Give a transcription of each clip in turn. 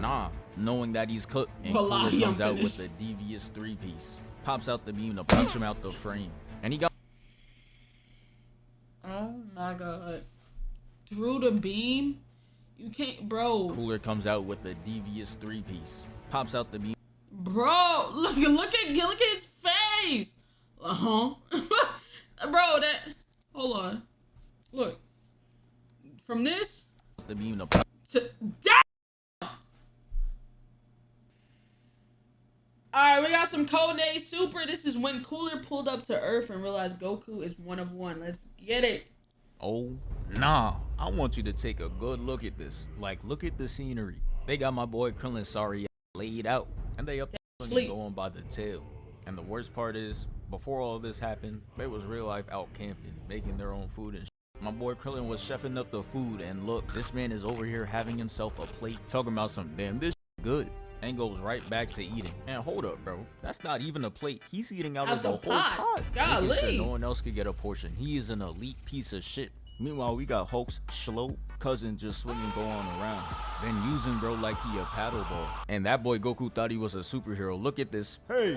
nah, knowing that he's cooked. And Well, Cooler comes out with the devious 3-piece. Pops out the beam to punch him out the frame. And he got... Oh my god. Through the beam? You can't, bro. Cooler comes out with the devious 3-piece. Pops out the beam. Bro, look at his face. Bro, that, hold on. Look. From this The beam to... damn. Alright, we got some Codenamesuper. This is when Cooler pulled up to Earth and realized Goku is one of one. Let's get it. Oh, nah. I want you to take a good look at this. Like, look at the scenery. They got my boy Krillin sorry laid out. And they up there going by the tail. And the worst part is, before all this happened, they was real life out camping, making their own food and shit. My boy Krillin was chefing up the food, and look, this man is over here having himself a plate, talking about some damn this good, and goes right back to eating. And hold up, bro, that's not even a plate. He's eating out of the whole pot. Golly. Making sure no one else could get a portion. He is an elite piece of shit. Meanwhile, we got Hulk's slow cousin just swinging Gohan around, then using bro like he a paddle ball. And that boy Goku thought he was a superhero. Look at this. Hey,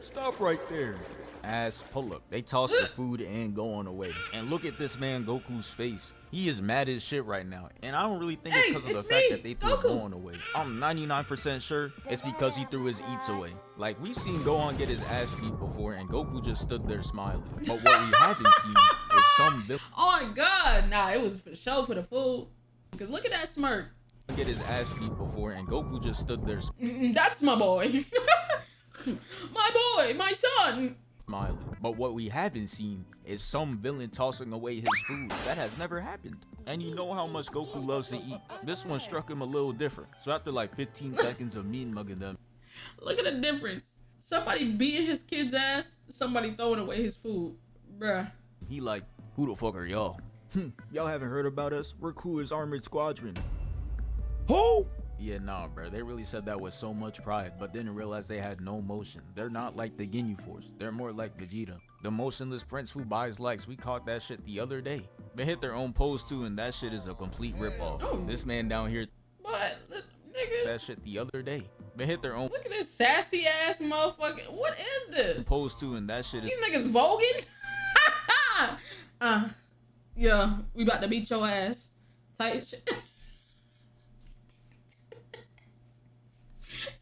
stop right there. Ass pull up. They toss the food and Gohan away. And look at this man Goku's face. He is mad as shit right now. And I don't really think it's because of the fact that they threw Gohan away. I'm 99% sure it's because he threw his eats away. Like, we've seen Gohan get his ass beat before and Goku just stood there smiling. But what we haven't seen is some villain. Oh my god, nah, it was for show for the food. Because look at that smirk. Get his ass beat before and Goku just stood there that's my boy. My boy, my son. Smiling. But what we haven't seen is some villain tossing away his food. That has never happened. And you know how much Goku loves to eat. This one struck him a little different. So after like 15 seconds of mean mugging them. Look at the difference. Somebody beating his kid's ass, somebody throwing away his food. Bruh. He like, who the fuck are y'all? Y'all haven't heard about us? We're cool as Armored Squadron. Who? Yeah, nah, bro. They really said that with so much pride, but didn't realize they had no motion. They're not like the Ginyu Force. They're more like Vegeta. The motionless prince who buys likes. We caught that shit the other day. They hit their own pose too, and that shit is a complete ripoff. Oh. This man down here. What? Nigga. That shit the other day. They hit their own. Look at this sassy ass motherfucker. What is this? Pose too, and that shit is. These niggas voguing? Yeah, we about to beat your ass. Tight shit.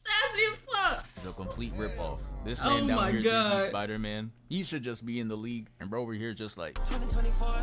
Sassy as fuck. It's a complete ripoff. This man down here thinks he's Spider-Man. He should just be in the league, and bro over here just like 2024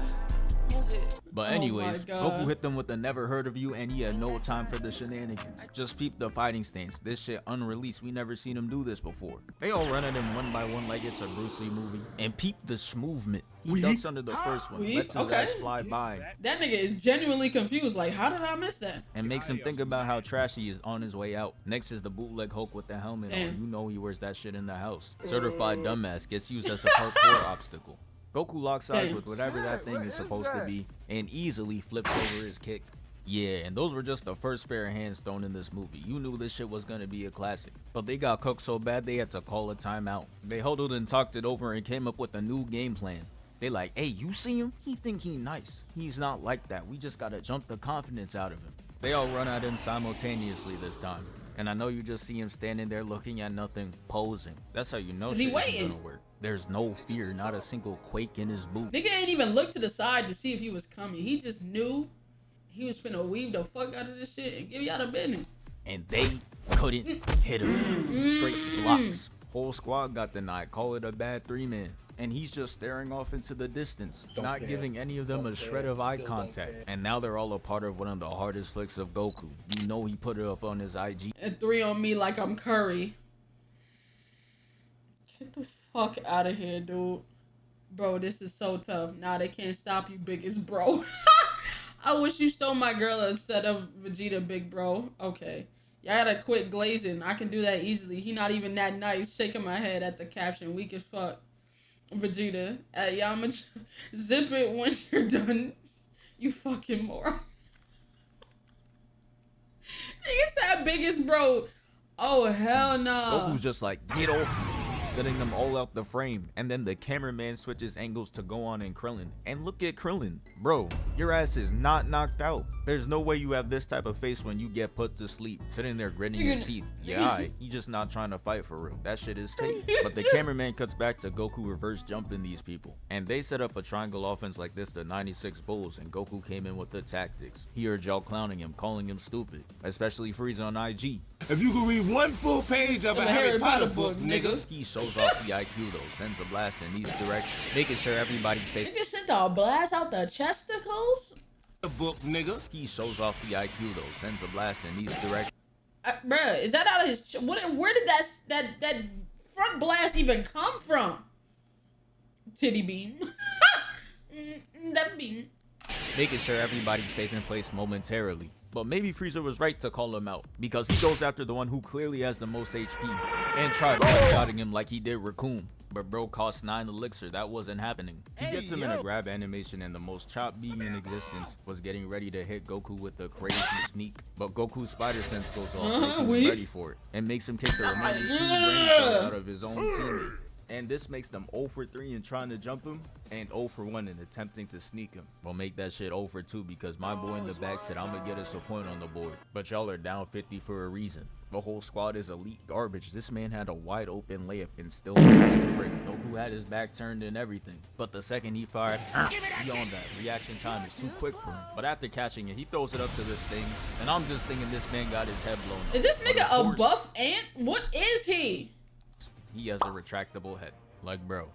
music. But anyways, Goku hit them with the never heard of you, and he had no time for the shenanigans. Just peep the fighting stance. This shit unreleased. We never seen him do this before. They all run at him one by one like it's a Bruce Lee movie. And peep the movement. He ducks under the first one, lets his ass fly by. That nigga is genuinely confused. Like, how did I miss that? And makes him think about how trashy he is on his way out. Next is the bootleg Hulk with the helmet on. You know he wears that shit in the house. Certified dumbass gets used as a parkour obstacle. Goku locks eyes with whatever that thing is supposed to be and easily flips over his kick. Yeah, and those were just the first pair of hands thrown in this movie. You knew this shit was gonna be a classic. But they got cooked so bad they had to call a timeout. They huddled and talked it over and came up with a new game plan. They like, hey, you see him? He think he nice. He's not like that. We just gotta jump the confidence out of him. They all run at him simultaneously this time. And I know you just see him standing there looking at nothing, posing. That's how you know shit isn't gonna work. There's no fear, not a single quake in his boot. Nigga ain't even look to the side to see if he was coming. He just knew he was finna weave the fuck out of this shit and give y'all the business. And they couldn't hit him. Straight blocks. Whole squad got denied. Call it a bad 3-man. And he's just staring off into the distance, not giving any of them a shred of eye contact. And now they're all a part of one of the hardest flicks of Goku. You know he put it up on his IG. And 3 on me like I'm Curry. Get the fuck out of here, dude. Bro, this is so tough. Nah, they can't stop you, biggest bro. I wish you stole my girl instead of Vegeta, big bro. Okay. Y'all gotta quit glazing. I can do that easily. He not even that nice. Shaking my head at the caption. Weak as fuck. Vegeta, I'ma zip it when you're done. You fucking moron. Nigga said biggest bro. Oh hell no. Goku's just like, get off me. sending them all out the frame. And then the cameraman switches angles to Gohan and Krillin. And look at Krillin. Bro, your ass is not knocked out. There's no way you have this type of face when you get put to sleep, sitting there gritting his teeth. Yeah, he just not trying to fight for real. That shit is fake. But the cameraman cuts back to Goku reverse jumping these people. And they set up a triangle offense like this to 96 Bulls, and Goku came in with the tactics. He heard y'all clowning him, calling him stupid, especially Frieza on IG. If you could read one full page of a Harry Potter book, nigga. He shows off the IQ though, sends a blast in each direction, making sure everybody stays. Nigga sent a blast out the chesticles? The book, nigga. He shows off the IQ though, sends a blast in each direction. Bruh, is that out of his? Where did that front blast even come from? Titty beam. That beam. Making sure everybody stays in place momentarily. But maybe Frieza was right to call him out, because he goes after the one who clearly has the most HP and tried one-shotting him like he did Raccoon. But bro cost 9 elixir, that wasn't happening. He gets him in a grab animation, and the most chopped beam in existence was getting ready to hit Goku with the crazy sneak. But Goku's spider sense goes off, ready for it, and makes him kick the remaining 2 brain cells out of his own teammate. And this makes them 0 for 3 in trying to jump him, and 0 for 1 in attempting to sneak him. We'll make that shit 0 for 2 because my boy in the back said I'm gonna get us a point on the board. But y'all are down 50 for a reason. The whole squad is elite garbage. This man had a wide open layup and still managed to break. Goku had his back turned and everything. But the second he fired, beyond that, reaction time is too quick for him. But after catching it, he throws it up to this thing, and I'm just thinking this man got his head blown up. Is this nigga a buff ant? What is he? He has a retractable head. Like, bro,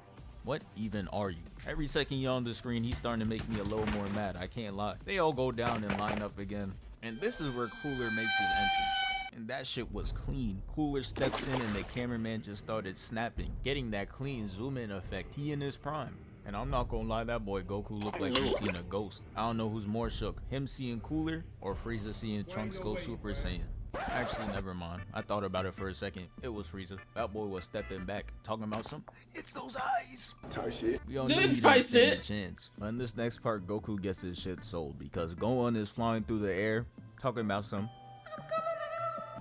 what even are you? Every second you're on the screen, he's starting to make me a little more mad. I can't lie. They all go down and line up again. And this is where Cooler makes his entrance. And that shit was clean. Cooler steps in and the cameraman just started snapping, getting that clean zoom in effect. He in his prime. And I'm not gonna lie, that boy Goku looked like he's seen a ghost. I don't know who's more shook, him seeing Cooler or Frieza seeing Trunks go Super Saiyan. Actually, never mind. I thought about it for a second. It was Frieza. That boy was stepping back, talking about some, it's those eyes. Tight shit. We all knew he didn't stand a chance. But in this next part, Goku gets his shit sold because Gohan is flying through the air, talking about some,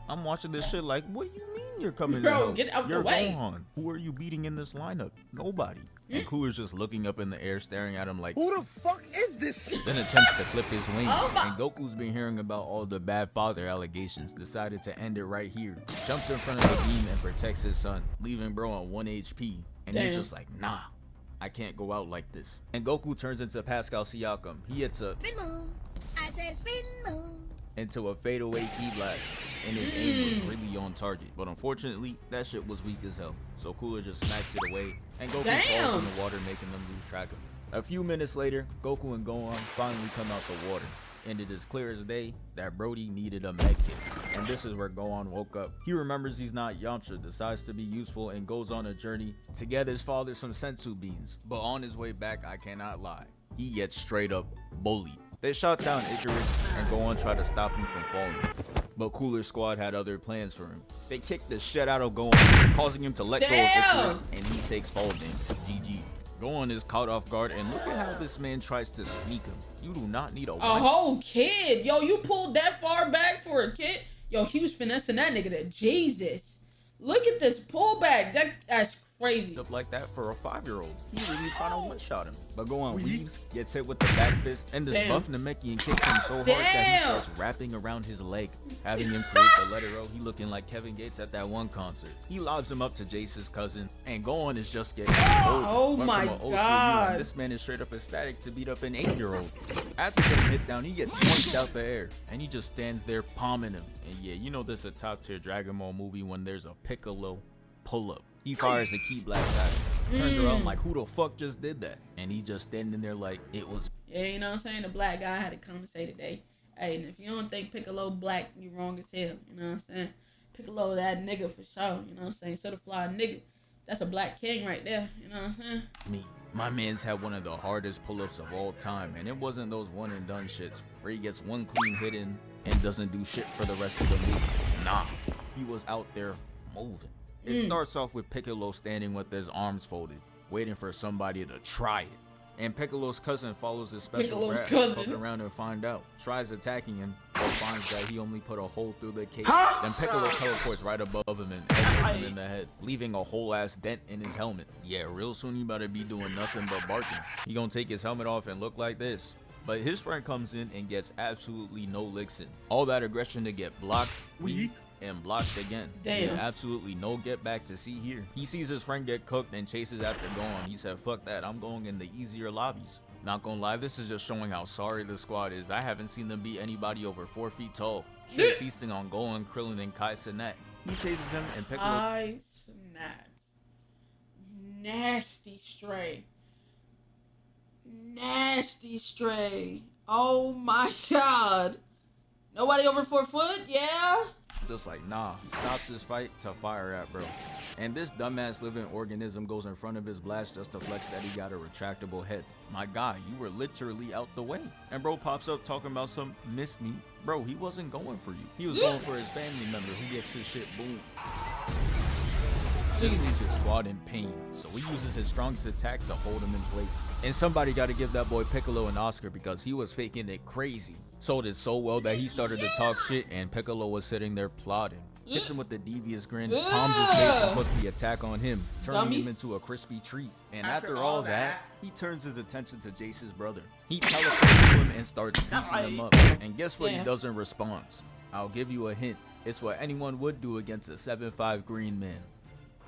I'm watching this shit like, what do you mean you're coming to help? Get out You're the way. Gohan. Who are you beating in this lineup? Nobody. And Cooler's just looking up in the air, staring at him like, who the fuck is this? Then attempts to clip his wings. And Goku's been hearing about all the bad father allegations, decided to end it right here. Jumps in front of the beam and protects his son, leaving bro on 1 HP. And he's just like, nah, I can't go out like this. And Goku turns into Pascal Siakam. He hits a spin move. I said spin move. Into a fadeaway key blast, and his aim was really on target. But unfortunately, that shit was weak as hell. So Cooler just smacks it away, and Goku falls in the water, making them lose track of him. A few minutes later, Goku and Gohan finally come out the water, and it is clear as day that Brody needed a med kit. And this is where Gohan woke up. He remembers he's not Yamcha, decides to be useful, and goes on a journey to get his father some sensu beans. But on his way back, I cannot lie, he gets straight up bullied. They shot down Icarus and Gohan tried to stop him from falling. But Cooler's squad had other plans for him. They kicked the shit out of Gohan, causing him to let go of Icarus, and he takes fall damage. GG. Gohan is caught off guard, and look at how this man tries to sneak him. You do not need a whole kid. Yo, you pulled that far back for a kid? Yo, he was finessing that nigga to Jesus. Look at this pullback. That's crazy. Up like that for a 5-year-old. He really trying to one-shot him. But Gohan weaves, gets hit with the back fist, and this buff Namekian kicks him so hard that he starts wrapping around his leg, having him create the letter O. He looking like Kevin Gates at that one concert. He lobs him up to Jace's cousin, and Gohan is just getting old. Oh my god. This man is straight up ecstatic to beat up an 8-year-old. After getting hit down, he gets yanked out the air, and he just stands there palming him. And yeah, you know this is a top-tier Dragon Ball movie when there's a Piccolo pull-up. He fires a key blast at him. Turns around like, who the fuck just did that? And he just standing there like, it was. Yeah, you know what I'm saying? The black guy had to come and say today, hey, and if you don't think Piccolo black, you wrong as hell. You know what I'm saying? Piccolo that nigga for sure. You know what I'm saying? Certified nigga. That's a black king right there. You know what I'm saying? My man's had one of the hardest pull-ups of all time. And it wasn't those one and done shits where he gets one clean hit in and doesn't do shit for the rest of the movie. Nah, he was out there moving. It starts off with Piccolo standing with his arms folded, waiting for somebody to try it. And Piccolo's cousin follows his special rat, fuck around and find out. Tries attacking him, but finds that he only put a hole through the cake. Then Piccolo teleports right above him and elbows him in the head, leaving a whole ass dent in his helmet. Yeah, real soon he better be doing nothing but barking. He gonna take his helmet off and look like this. But his friend comes in and gets absolutely no licks in. All that aggression to get blocked, and blocked again. Damn. Yeah, absolutely no get back to see here. He sees his friend get cooked and chases after Gohan. He said, fuck that, I'm going in the easier lobbies. Not gonna lie, this is just showing how sorry the squad is. I haven't seen them beat anybody over 4 feet tall. Straight feasting on Gohan, Krillin, and Kai Cenat. He chases him and Piccolo. Kai Cenat. Nasty stray. Nasty stray. Oh my god. Nobody over 4 foot? Yeah? Just like, nah, stops his fight to fire at bro. And this dumbass living organism goes in front of his blast just to flex that he got a retractable head. My guy, you were literally out the way. And bro pops up talking about some miss me. Bro, he wasn't going for you. He was going for his family member who gets his shit boom. This leaves his squad in pain, so he uses his strongest attack to hold him in place. And somebody got to give that boy Piccolo an Oscar because he was faking it crazy. Sold it so well that he started to talk shit and Piccolo was sitting there plotting. Hits him with the devious grin, palms his face and puts the attack on him, turning him into a crispy treat. And after all that, he turns his attention to Jace's brother. He teleports to him and starts piecing him up. And guess what he does in response? I'll give you a hint. It's what anyone would do against a 7'5" green man.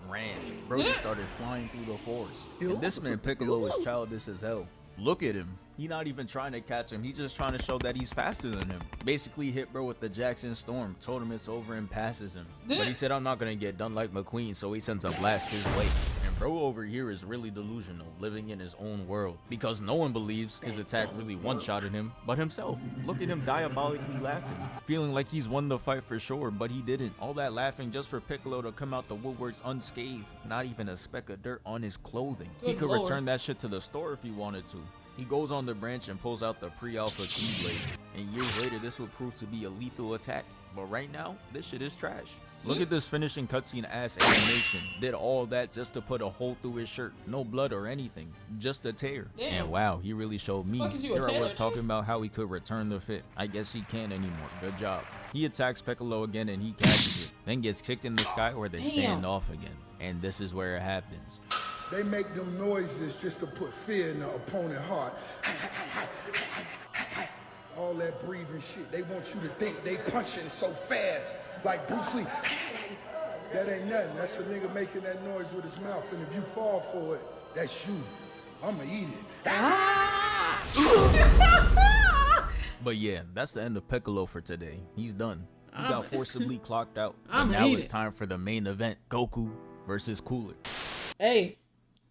Ran. Bro just started flying through the forest. And this man Piccolo is childish as hell. Look at him. He not even trying to catch him. He's just trying to show that he's faster than him. Basically hit bro with the Jackson Storm. Told him it's over and passes him. But he said I'm not gonna get done like McQueen, so he sends a blast his way. And bro over here is really delusional, living in his own world. Because no one believes his attack really one-shotted him, but himself. Look at him diabolically laughing. Feeling like he's won the fight for sure, but he didn't. All that laughing just for Piccolo to come out the woodworks unscathed. Not even a speck of dirt on his clothing. He could return that shit to the store if he wanted to. He goes on the branch and pulls out the pre-alpha Keyblade. And years later, this would prove to be a lethal attack. But right now, this shit is trash. Look at this finishing cutscene ass animation. Did all that just to put a hole through his shirt. No blood or anything. Just a tear. Damn. And wow, he really showed me. Here I was talking about how he could return the fit. I guess he can't anymore. Good job. He attacks Piccolo again and he catches it. Then gets kicked in the sky where they stand off again. And this is where it happens. They make them noises just to put fear in the opponent's heart. All that breathing shit. They want you to think they punching so fast, like Bruce Lee. That ain't nothing. That's a nigga making that noise with his mouth. And if you fall for it, that's you. I'ma eat it. But yeah, that's the end of Piccolo for today. He's done. He got forcibly clocked out. And now it's time for the main event. Goku versus Cooler. Hey,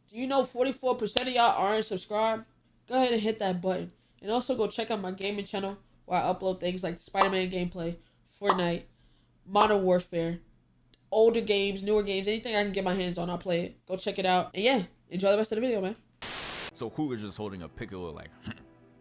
do you know 44% of y'all aren't subscribed? Go ahead and hit that button. And also go check out my gaming channel where I upload things like the Spider-Man gameplay, Fortnite, Modern Warfare, older games, newer games, anything I can get my hands on, I'll play it. Go check it out. And yeah, enjoy the rest of the video, man. So Cooler's just holding a Piccolo like,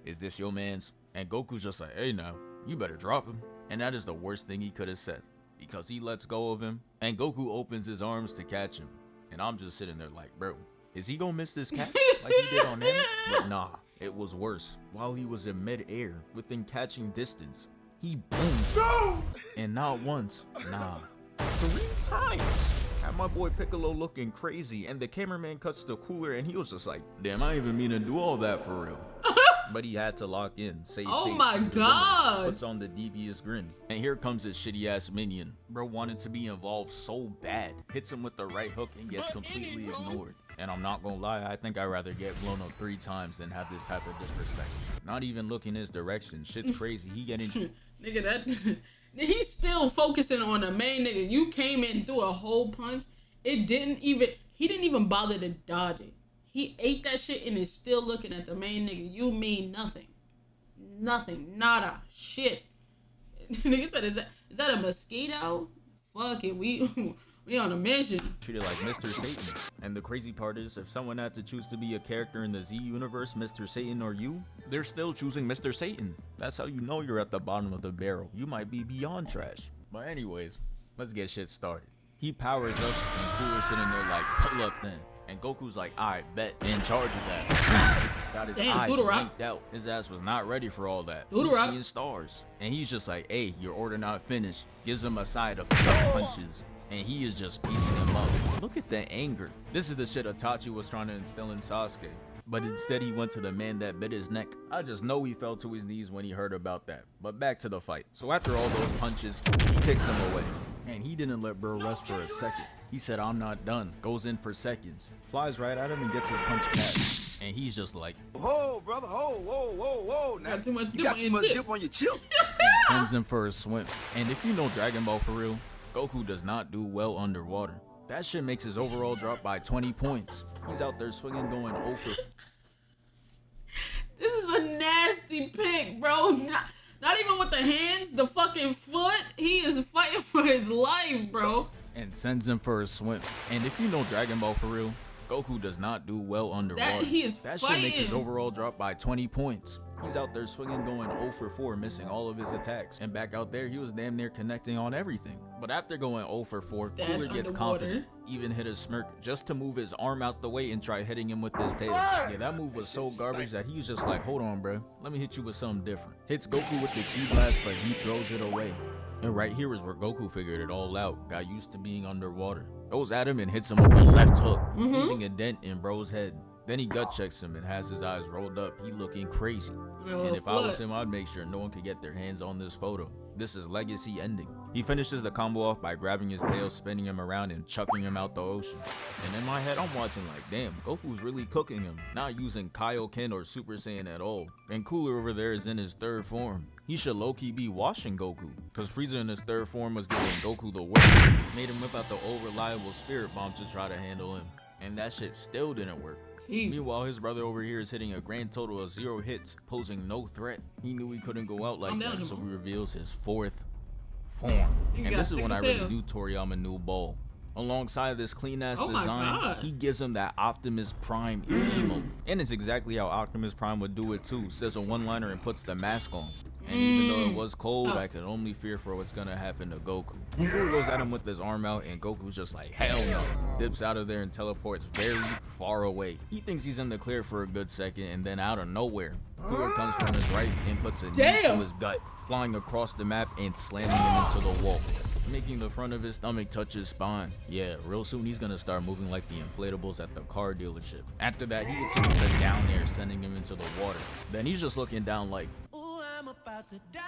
is this your man's? And Goku's just like, hey now, you better drop him. And that is the worst thing he could have said. Because he lets go of him, and Goku opens his arms to catch him. And I'm just sitting there like, bro, is he gonna miss this catch like he did on him? But nah, it was worse. While he was in mid-air, within catching distance, he boomed. No! And not once, nah, 3 times. Had my boy Piccolo looking crazy, and the cameraman cuts to Cooler, and he was just like, damn, I didn't even mean to do all that for real. But he had to lock in, save face. Oh my god! Puts on the devious grin. And here comes his shitty ass minion. Bro wanted to be involved so bad. Hits him with the right hook and gets completely ignored. And I'm not gonna lie, I think I'd rather get blown up 3 times than have this type of disrespect. Not even looking his direction. Shit's crazy. He getting... Nigga, that... He's still focusing on the main nigga. You came in through a whole punch. It didn't even... He didn't even bother to dodge it. He ate that shit and is still looking at the main nigga. You mean nothing. Nothing. Nada. Shit. Nigga said, is that a mosquito? Fuck it. We on a mission. Treated like Mr. Satan. And the crazy part is, if someone had to choose to be a character in the Z universe, Mr. Satan or you, they're still choosing Mr. Satan. That's how you know you're at the bottom of the barrel. You might be beyond trash. But anyways, let's get shit started. He powers up and Cooler's sitting there like, pull up then. And Goku's like, alright, bet, and charges at him. got his Damn, eyes Doodle blinked out. His ass was not ready for all that. Doodle He's Rock. seeing stars. And he's just like, hey, your order not finished. Gives him a side of gut punches. And he is just piecing him up. Look at the anger. This is the shit Itachi was trying to instill in Sasuke. But instead he went to the man that bit his neck. I just know he fell to his knees when he heard about that. But back to the fight. So after all those punches, he kicks him away. And he didn't let bro rest for a second. He said, I'm not done. Goes in for seconds. Flies right at him and gets his punch catch. And he's just like, Whoa, brother, whoa. Now, Got too much you dip got on too your much chip. dip on your chip. and sends him for a swim. And if you know Dragon Ball for real, Goku does not do well underwater. That shit makes his overall drop by 20 points. He's out there swinging going over. This is a nasty pick, bro. Not even with the hands, the fucking foot. He is fighting for his life, bro. And sends him for a swim. And if you know Dragon Ball for real, Goku does not do well underwater. That shit makes his overall drop by 20 points. He's out there swinging going 0 for 4, missing all of his attacks. And back out there, he was damn near connecting on everything. But after going 0 for 4, Cooler gets confident. Even hit a smirk just to move his arm out the way and try hitting him with his tail. Yeah, that move was so garbage that he was just like, hold on, bro. Let me hit you with something different. Hits Goku with the ki blast, but he throws it away. And right here is where Goku figured it all out. Got used to being underwater. Goes at him and hits him with the left hook, leaving a dent in bro's head. Then he gut checks him and has his eyes rolled up. He looking crazy. And if I was him, I'd make sure no one could get their hands on this photo. This is legacy ending. He finishes the combo off by grabbing his tail, spinning him around, and chucking him out the ocean. And in my head, I'm watching like, damn, Goku's really cooking him. Not using Kaioken or Super Saiyan at all. And Cooler over there is in his third form. He should low-key be washing Goku, because Frieza in his third form was giving Goku the work. Made him whip out the old reliable spirit bomb to try to handle him. And that shit still didn't work. Jeez. Meanwhile, his brother over here is hitting a grand total of 0 hits, posing no threat. He knew he couldn't go out like that, so he reveals his fourth form. And this is when I really knew Toriyama knew ball. Alongside this clean-ass design, he gives him that Optimus Prime emote. And it's exactly how Optimus Prime would do it too. Says a one-liner and puts the mask on. And even though it was cold, I could only fear for what's gonna happen to Goku. Goku goes at him with his arm out, and Goku's just like, hell no. Dips out of there and teleports very far away. He thinks he's in the clear for a good second, and then out of nowhere, Cooler comes from his right and puts a knee to his gut, flying across the map and slamming him into the wall, making the front of his stomach touch his spine. Yeah, real soon he's gonna start moving like the inflatables at the car dealership. After that, he hits him with a down air, sending him into the water. Then he's just looking down like, About to die.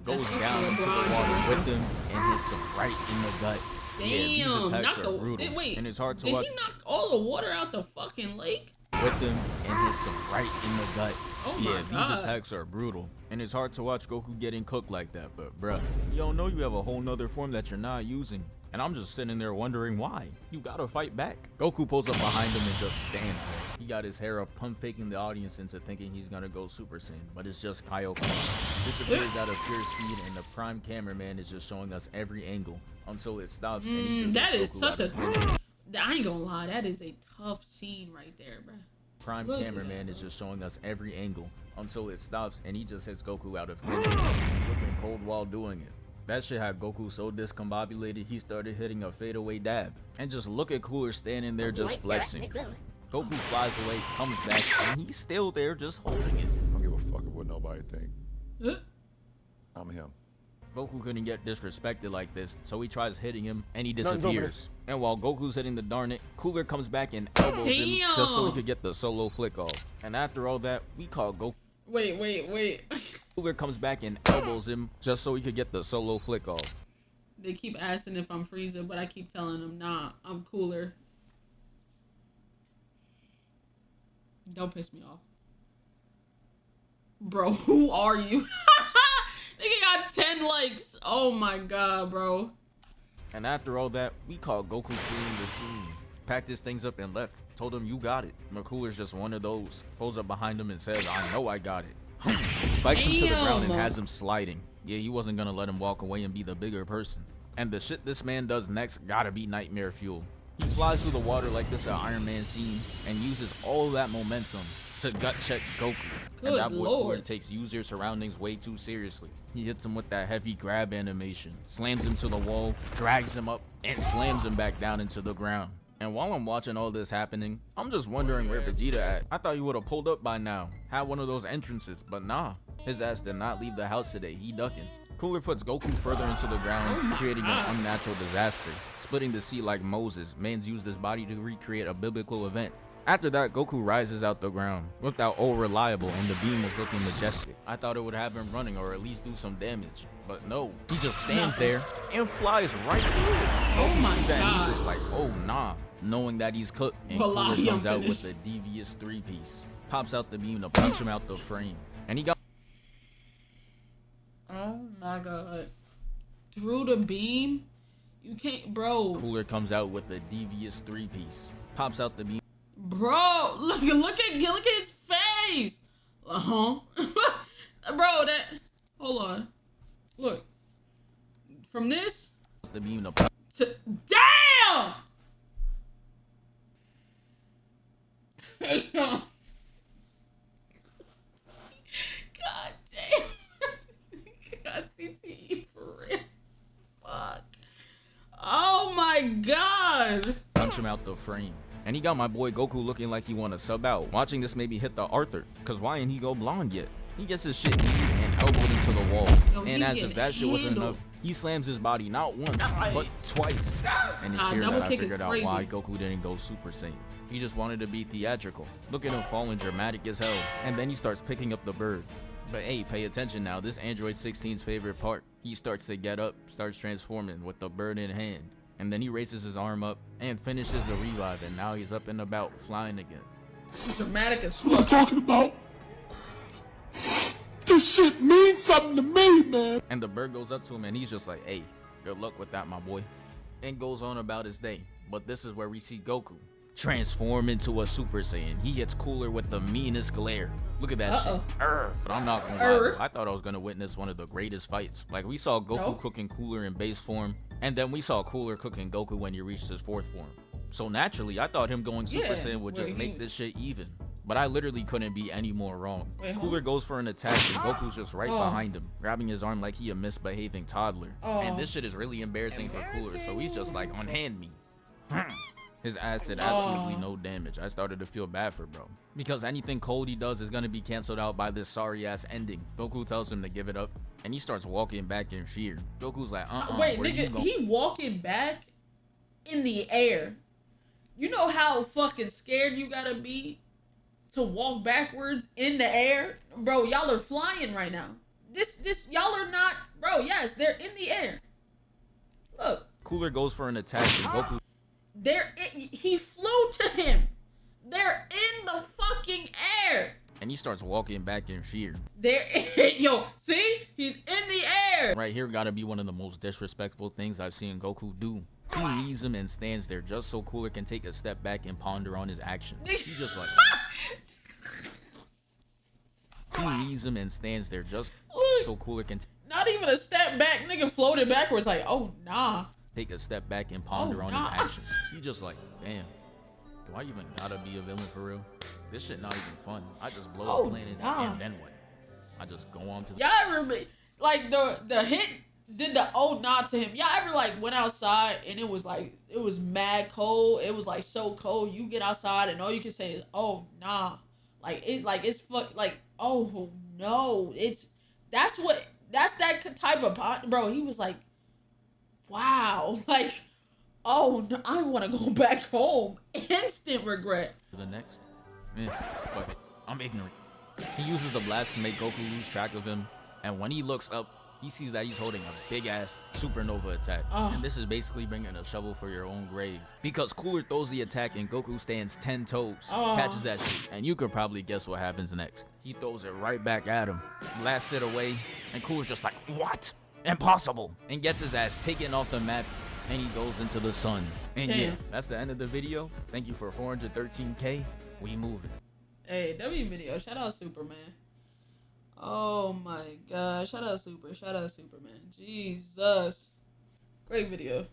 goes down into the water with him and hits him right in the gut. Damn, yeah, these attacks are brutal. Wait, and it's hard to did watch. he knock all the water out the fucking lake? With him and hits him right in the gut. Oh yeah, my God. These attacks are brutal. And it's hard to watch Goku getting cooked like that, but bruh, you don't know you have a whole nother form that you're not using. And I'm just sitting there wondering why. You gotta fight back. Goku pulls up behind him and just stands there. He got his hair up, pump faking the audience into thinking he's gonna go Super Saiyan, but it's just Kaioken. Disappears out of pure speed, and the prime cameraman is just showing us every angle until it stops. And he just that is Goku such out a. of I ain't gonna lie, that is a tough scene right there, bro. Prime cameraman is just showing us every angle until it stops, and he just hits Goku out of thinking, looking cold while doing it. That shit had Goku so discombobulated, he started hitting a fadeaway dab. And just look at Cooler standing there just flexing. Goku flies away, comes back, and he's still there just holding it. I don't give a fuck what nobody think. I'm him. Goku couldn't get disrespected like this, so he tries hitting him, and he disappears. And while Goku's hitting the darn Cooler comes back and elbows him just so he could get the solo flick off. And after all that, we call Goku. Wait. Cooler comes back and elbows him just so he could get the solo flick off. They keep asking if I'm Frieza, but I keep telling them, nah, I'm Cooler. Don't piss me off. Bro, who are you? Nigga got 10 likes. Oh my god, bro. And after all that, we call Goku fleeing the scene. Packed his things up and left. Told him, you got it. McCooler's just one of those. Pulls up behind him and says, I know I got it. Spikes him to the ground and has him sliding. Yeah, he wasn't gonna let him walk away and be the bigger person. And the shit this man does next gotta be nightmare fuel. He flies through the water like this Iron Man scene and uses all that momentum to gut check Goku. And that boy Cooler takes user surroundings way too seriously. He hits him with that heavy grab animation, slams him to the wall, drags him up, and slams him back down into the ground. And while I'm watching all this happening, I'm just wondering where Vegeta at. I thought he would have pulled up by now, had one of those entrances, but nah. His ass did not leave the house today, he ducking. Cooler puts Goku further into the ground, creating an unnatural disaster. Splitting the sea like Moses, man's used his body to recreate a biblical event. After that, Goku rises out the ground, whipped out old reliable, and the beam was looking majestic. I thought it would have him running or at least do some damage, but no. He just stands there and flies right through it. Goku sees that and he's just like, oh nah, knowing that he's cooked. And Cooler comes out with a devious 3-piece. Pops out the beam to punch him out the frame. And he got... Oh my god. Through the beam? You can't, bro. Cooler comes out with a devious 3-piece. Pops out the beam. Bro, look at his face. Bro, that, hold on. Look. From this the beam to damn. God damn. God, CTE for real. Fuck. Oh my god. Punch him out the frame. And he got my boy Goku looking like he want to sub out. Watching this made me hit the Arthur, cause why ain't he go blonde yet? He gets his shit and elbowed into the wall. Yo, and as if that shit wasn't enough, he slams his body not once, but twice. And it's here that I figured out why Goku didn't go Super Saiyan. He just wanted to be theatrical. Look at him falling dramatic as hell. And then he starts picking up the bird. But hey, pay attention now, this Android 16's favorite part. He starts to get up, starts transforming with the bird in hand. And then he raises his arm up and finishes the revive, and now he's up and about, flying again. Dramatic as fuck. What I'm talking about? This shit means something to me, man. And the bird goes up to him and he's just like, hey, good luck with that, my boy. And goes on about his day. But this is where we see Goku transform into a Super Saiyan. He gets Cooler with the meanest glare. Look at that shit. But I'm not gonna lie, I thought I was gonna witness one of the greatest fights. Like, we saw Goku cooking Cooler in base form, and then we saw Cooler cooking Goku when he reached his 4th form. So naturally, I thought him going Super Saiyan would just make this shit even. But I literally couldn't be any more wrong. Cooler goes for an attack and Goku's just right behind him, grabbing his arm like he a misbehaving toddler. And this shit is really embarrassing for Cooler, so he's just like, unhand me. His ass did absolutely no damage. I started to feel bad for bro, because anything cold he does is gonna be canceled out by this sorry ass ending. Goku tells him to give it up, and he starts walking back in fear. Goku's like, wait, nigga, he walking back in the air. You know how fucking scared you gotta be to walk backwards in the air? Bro, y'all are flying right now. Y'all are not, bro, yes, they're in the air. Look. Cooler goes for an attack, and Goku... He flew to him. They're in the fucking air. And he starts walking back in fear. Yo, see? He's in the air. Right here gotta be one of the most disrespectful things I've seen Goku do. He leaves him and stands there just so Cooler can take a step back and ponder on his actions. He's just like... He leaves him and stands there just so Cooler can... Not even a step back, nigga floated backwards like, oh, nah. Take a step back and ponder on his actions. He just like, damn, do I even gotta be a villain for real? This shit not even fun. I just blow up planets and then what? I just go on to the... Y'all ever, like, the hit did the oh nah to him. Y'all ever, like, went outside and it was like, it was mad cold. It was like so cold. You get outside and all you can say is, oh nah. It's oh no. That's that type of, bro, he was like, wow, like, oh, no, I want to go back home. Instant regret. The next, fuck it, I'm ignorant. He uses the blast to make Goku lose track of him, and when he looks up, he sees that he's holding a big ass supernova attack. And this is basically bringing a shovel for your own grave, because Cooler throws the attack and Goku stands 10 toes, catches that shit, and you could probably guess what happens next. He throws it right back at him, blasts it away, and Cooler's just like, what? Impossible, and gets his ass taken off the map, and he goes into the sun. And yeah, that's the end of the video. Thank you for 413K. We moving. Hey, W video. Shout out Superman. Oh my god. Shout out Superman. Jesus. Great video.